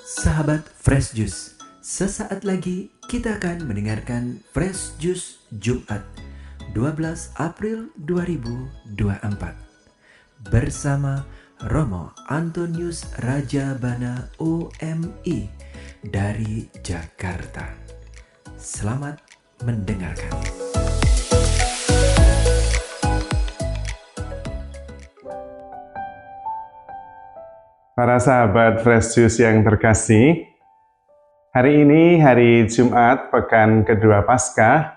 Sahabat Fresh Juice, sesaat lagi kita akan mendengarkan Fresh Juice Jumat 12 April 2024 bersama Romo Antonius Rajabana OMI dari Jakarta. Selamat mendengarkan. Para sahabat Fresh Juice yang terkasih, hari ini hari Jumat pekan kedua Paskah,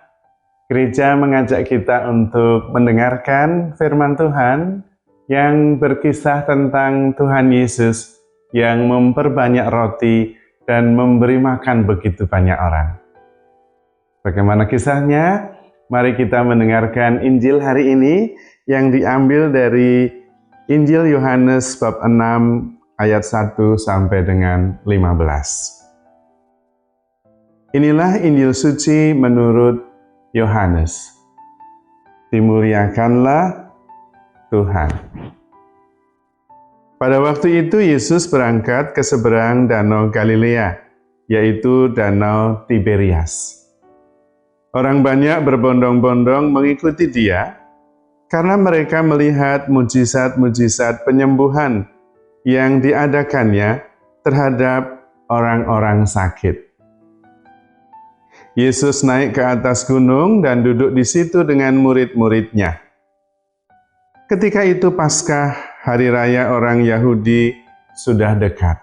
gereja mengajak kita untuk mendengarkan firman Tuhan yang berkisah tentang Tuhan Yesus yang memperbanyak roti dan memberi makan begitu banyak orang. Bagaimana kisahnya? Mari kita mendengarkan Injil hari ini yang diambil dari Injil Yohanes bab 6 ayat 1 sampai dengan 15. Inilah Injil suci menurut Yohanes. Dimuliakanlah Tuhan. Pada waktu itu Yesus berangkat ke seberang Danau Galilea, yaitu Danau Tiberias. Orang banyak berbondong-bondong mengikuti dia, karena mereka melihat mujizat-mujizat penyembuhan yang diadakannya terhadap orang-orang sakit. Yesus naik ke atas gunung dan duduk di situ dengan murid-muridnya. Ketika itu Paskah, hari raya orang Yahudi, sudah dekat.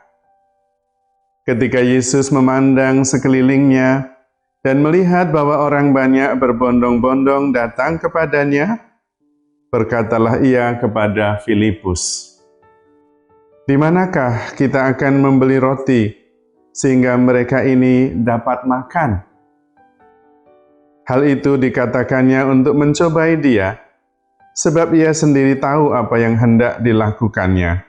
Ketika Yesus memandang sekelilingnya dan melihat bahwa orang banyak berbondong-bondong datang kepadanya, berkatalah ia kepada Filipus, "Di manakah kita akan membeli roti sehingga mereka ini dapat makan?" Hal itu dikatakannya untuk mencobai dia, sebab ia sendiri tahu apa yang hendak dilakukannya.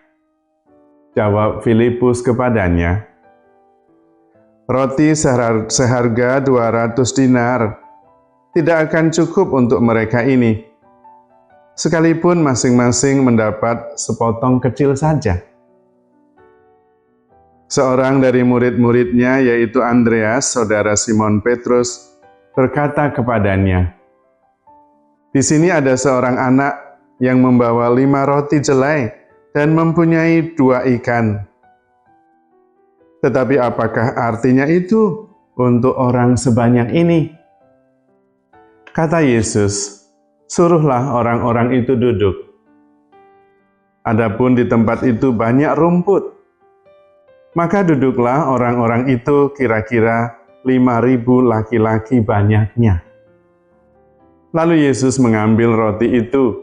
Jawab Filipus kepadanya, "Roti seharga 200 dinar tidak akan cukup untuk mereka ini, sekalipun masing-masing mendapat sepotong kecil saja." Seorang dari murid-muridnya, yaitu Andreas, saudara Simon Petrus, berkata kepadanya, "Di sini ada seorang anak yang membawa 5 roti jelai dan mempunyai 2 ikan. Tetapi apakah artinya itu untuk orang sebanyak ini?" Kata Yesus, "Suruhlah orang-orang itu duduk." Adapun di tempat itu banyak rumput, maka duduklah orang-orang itu, kira-kira 5.000 laki-laki banyaknya. Lalu Yesus mengambil roti itu,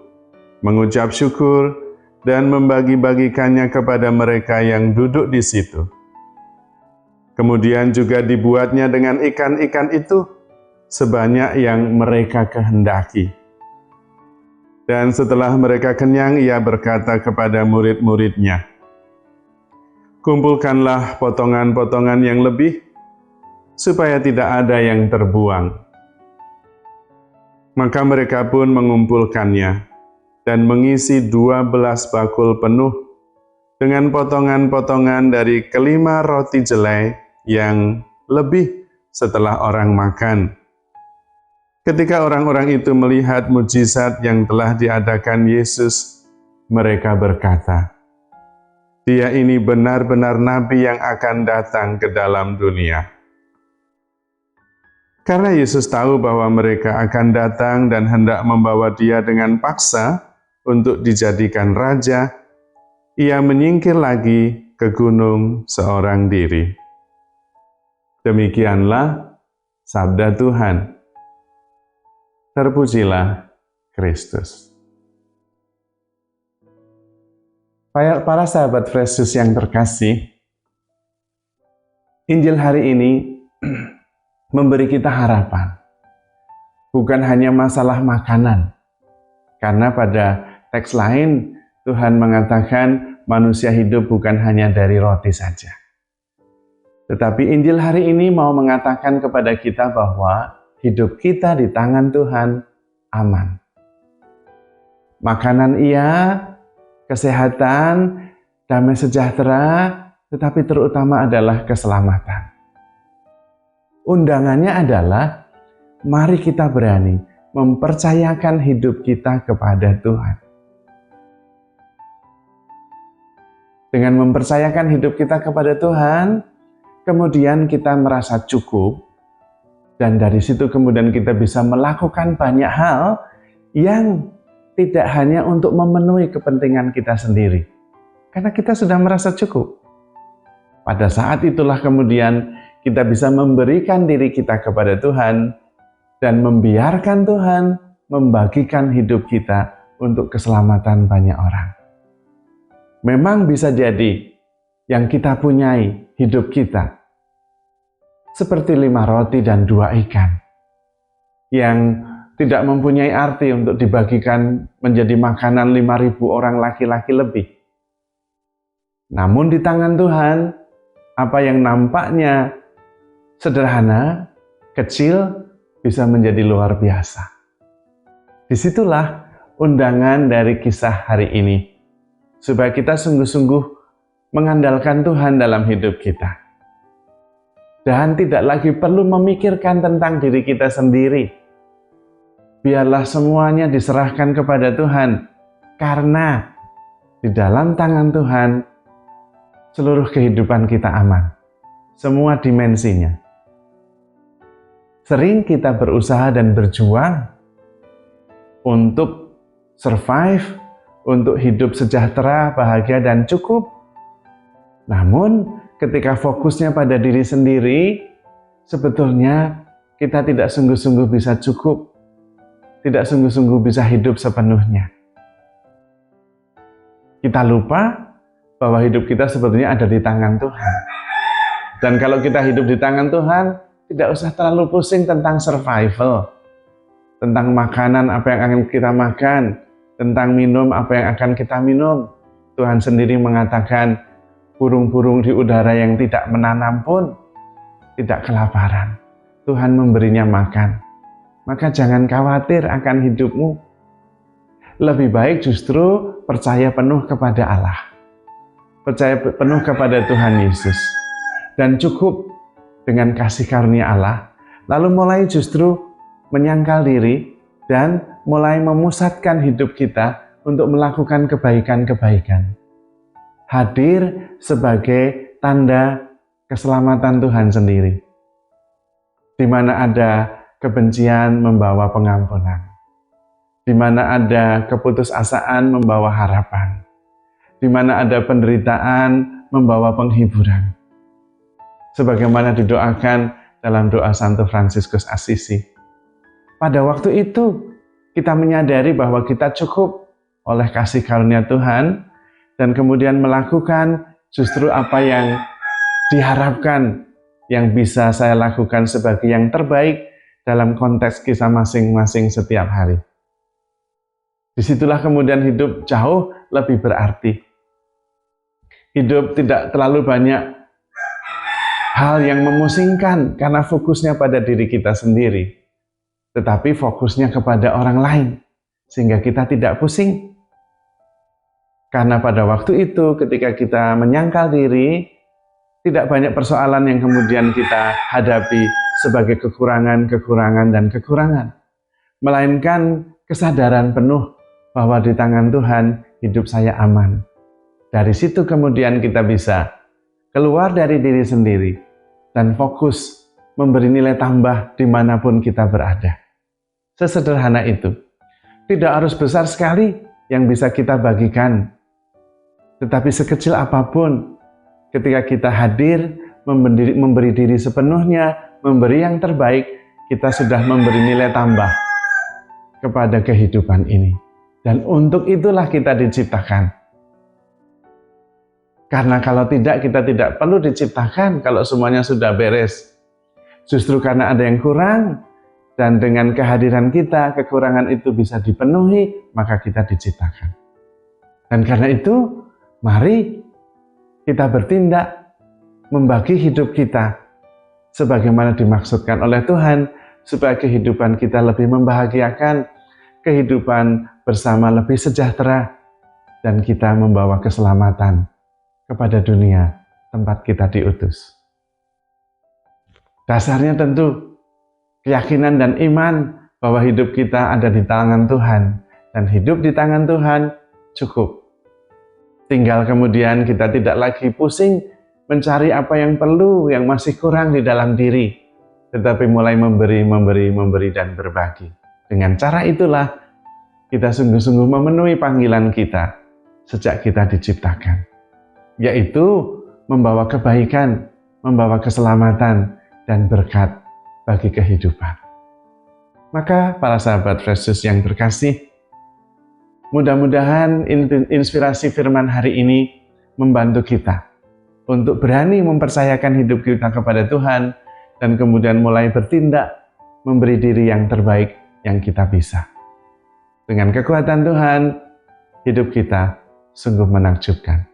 mengucap syukur, dan membagi-bagikannya kepada mereka yang duduk di situ. Kemudian juga dibuatnya dengan ikan-ikan itu, sebanyak yang mereka kehendaki. Dan setelah mereka kenyang, ia berkata kepada murid-muridnya, "Kumpulkanlah potongan-potongan yang lebih, supaya tidak ada yang terbuang." Maka mereka pun mengumpulkannya, dan mengisi 12 bakul penuh, dengan potongan-potongan dari kelima roti jelai yang lebih setelah orang makan. Ketika orang-orang itu melihat mujizat yang telah diadakan Yesus, mereka berkata, "Dia ini benar-benar nabi yang akan datang ke dalam dunia." Karena Yesus tahu bahwa mereka akan datang dan hendak membawa dia dengan paksa untuk dijadikan raja, ia menyingkir lagi ke gunung seorang diri. Demikianlah sabda Tuhan. Terpujilah Kristus. Para sahabat Fresh Juice yang terkasih, Injil hari ini memberi kita harapan. Bukan hanya masalah makanan, karena pada teks lain Tuhan mengatakan manusia hidup bukan hanya dari roti saja. Tetapi Injil hari ini mau mengatakan kepada kita bahwa hidup kita di tangan Tuhan aman. Makanan iya, kesehatan, damai sejahtera, tetapi terutama adalah keselamatan. Undangannya adalah, mari kita berani mempercayakan hidup kita kepada Tuhan. Dengan mempercayakan hidup kita kepada Tuhan, kemudian kita merasa cukup, dan dari situ kemudian kita bisa melakukan banyak hal yang tidak hanya untuk memenuhi kepentingan kita sendiri, karena kita sudah merasa cukup. Pada saat itulah kemudian kita bisa memberikan diri kita kepada Tuhan dan membiarkan Tuhan membagikan hidup kita untuk keselamatan banyak orang. Memang bisa jadi yang kita punyai hidup kita seperti 5 roti dan 2 ikan yang tidak mempunyai arti untuk dibagikan menjadi makanan 5.000 orang laki-laki lebih. Namun di tangan Tuhan, apa yang nampaknya sederhana, kecil, bisa menjadi luar biasa. Disitulah undangan dari kisah hari ini, supaya kita sungguh-sungguh mengandalkan Tuhan dalam hidup kita. Dan tidak lagi perlu memikirkan tentang diri kita sendiri. Biarlah semuanya diserahkan kepada Tuhan, karena di dalam tangan Tuhan seluruh kehidupan kita aman, semua dimensinya. Sering kita berusaha dan berjuang untuk survive, untuk hidup sejahtera, bahagia, dan cukup. Namun, ketika fokusnya pada diri sendiri, sebetulnya kita tidak sungguh-sungguh bisa cukup, tidak sungguh-sungguh bisa hidup sepenuhnya. Kita lupa bahwa hidup kita sebetulnya ada di tangan Tuhan. Dan kalau kita hidup di tangan Tuhan, tidak usah terlalu pusing tentang survival, tentang makanan apa yang akan kita makan, tentang minum apa yang akan kita minum. Tuhan sendiri mengatakan, burung-burung di udara yang tidak menanam pun tidak kelaparan. Tuhan memberinya makan. Maka jangan khawatir akan hidupmu. Lebih baik justru percaya penuh kepada Allah. Percaya penuh kepada Tuhan Yesus. Dan cukup dengan kasih karunia Allah. Lalu mulai justru menyangkal diri dan mulai memusatkan hidup kita untuk melakukan kebaikan-kebaikan. Hadir sebagai tanda keselamatan Tuhan sendiri. Di mana ada kebencian membawa pengampunan. Di mana ada keputusasaan membawa harapan. Di mana ada penderitaan membawa penghiburan. Sebagaimana didoakan dalam doa Santo Fransiskus Assisi. Pada waktu itu, kita menyadari bahwa kita cukup oleh kasih karunia Tuhan, dan kemudian melakukan justru apa yang diharapkan, yang bisa saya lakukan sebagai yang terbaik dalam konteks kisah masing-masing setiap hari. Disitulah kemudian hidup jauh lebih berarti. Hidup tidak terlalu banyak hal yang memusingkan karena fokusnya pada diri kita sendiri, tetapi fokusnya kepada orang lain, sehingga kita tidak pusing. Karena pada waktu itu ketika kita menyangkal diri, tidak banyak persoalan yang kemudian kita hadapi sebagai kekurangan, melainkan kesadaran penuh bahwa di tangan Tuhan hidup saya aman. Dari situ kemudian kita bisa keluar dari diri sendiri dan fokus memberi nilai tambah dimanapun kita berada. Sesederhana itu. Tidak harus besar sekali yang bisa kita bagikan, tetapi sekecil apapun ketika kita hadir, memberi diri sepenuhnya, memberi yang terbaik, kita sudah memberi nilai tambah kepada kehidupan ini. Dan untuk itulah kita diciptakan. Karena kalau tidak, kita tidak perlu diciptakan kalau semuanya sudah beres. Justru karena ada yang kurang, dan dengan kehadiran kita, kekurangan itu bisa dipenuhi, maka kita diciptakan. Dan karena itu, mari kita bertindak, membagi hidup kita sebagaimana dimaksudkan oleh Tuhan, supaya kehidupan kita lebih membahagiakan, kehidupan bersama lebih sejahtera, dan kita membawa keselamatan kepada dunia tempat kita diutus. Dasarnya tentu keyakinan dan iman bahwa hidup kita ada di tangan Tuhan, dan hidup di tangan Tuhan cukup. Tinggal kemudian kita tidak lagi pusing mencari apa yang perlu, yang masih kurang di dalam diri, tetapi mulai memberi dan berbagi. Dengan cara itulah kita sungguh-sungguh memenuhi panggilan kita sejak kita diciptakan, yaitu membawa kebaikan, membawa keselamatan, dan berkat bagi kehidupan. Maka para sahabat Fresh Juice yang terkasih, mudah-mudahan inspirasi firman hari ini membantu kita untuk berani mempercayakan hidup kita kepada Tuhan dan kemudian mulai bertindak memberi diri yang terbaik yang kita bisa. Dengan kekuatan Tuhan, hidup kita sungguh menakjubkan.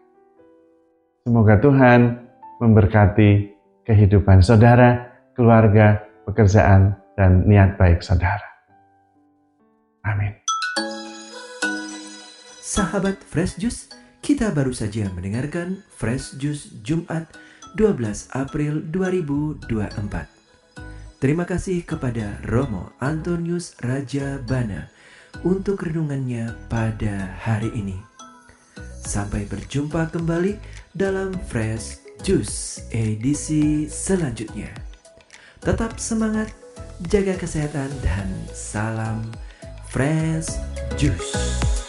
Semoga Tuhan memberkati kehidupan saudara, keluarga, pekerjaan, dan niat baik saudara. Amin. Sahabat Fresh Juice, kita baru saja mendengarkan Fresh Juice Jumat 12 April 2024. Terima kasih kepada Romo Antonius Raja Bana untuk renungannya pada hari ini. Sampai berjumpa kembali dalam Fresh Juice edisi selanjutnya. Tetap semangat, jaga kesehatan, dan salam Fresh Juice.